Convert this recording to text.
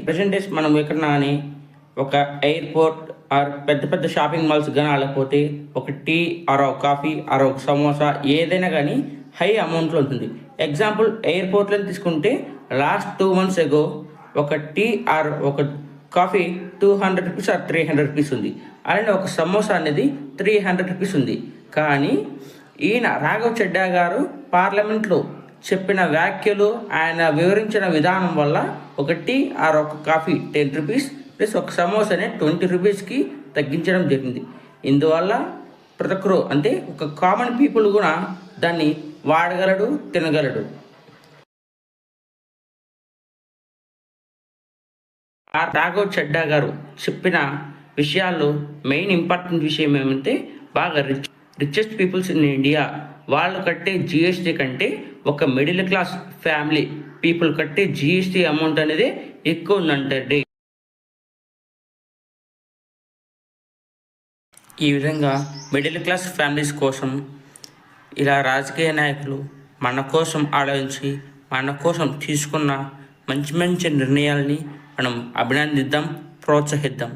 Present days మనం ఎక్కడన్నా కానీ ఒక ఎయిర్పోర్ట్ ఆర్ పెద్ద పెద్ద షాపింగ్ మాల్స్ కానీ వెళ్ళకపోతే ఒక టీ ఆర్ ఒక కాఫీ ఆర్ ఒక సమోసా ఏదైనా కానీ హై అమౌంట్లో ఉంటుంది. ఎగ్జాంపుల్ ఎయిర్పోర్ట్లో తీసుకుంటే లాస్ట్ 2 months ఎగో ఒక టీ ఆర్ ఒక కాఫీ 200 రూపీస్ ఆర్ 300 రూపీస్ ఉంది. అలానే ఒక సమోసా అనేది 300 రూపీస్ ఉంది. కానీ ఈయన రాఘవ్ చెడ్డా గారు పార్లమెంట్లో చెప్పిన వ్యాఖ్యలు, ఆయన వివరించిన విధానం వల్ల ఒక టీ ఆర్ ఒక కాఫీ 10 రూపీస్ ప్లస్ ఒక సమోసాని 20 రూపీస్కి తగ్గించడం జరిగింది. ఇందువల్ల ప్రతి ఒక్కరు అంటే ఒక కామన్ పీపుల్ కూడా దాన్ని వాడగలడు, తినగలడు. ఆ రాఘవ్ చెడ్డా గారు చెప్పిన విషయాల్లో మెయిన్ ఇంపార్టెంట్ విషయం ఏమంటే బాగా రిచెస్ట్ పీపుల్స్ ఇన్ ఇండియా వాళ్ళు కట్టే జిఎస్టీ కంటే ఒక మిడిల్ క్లాస్ ఫ్యామిలీ పీపుల్ కట్టే జిఎస్టీ అమౌంట్ అనేది ఎక్కువ ఉందంటే. ఈ విధంగా మిడిల్ క్లాస్ ఫ్యామిలీస్ కోసం ఇలా రాజకీయ నాయకులు మన కోసం ఆలోచించి మన కోసం తీసుకున్న మంచి మంచి నిర్ణయాల్ని మనం అభినందిద్దాం, ప్రోత్సహిద్దాం.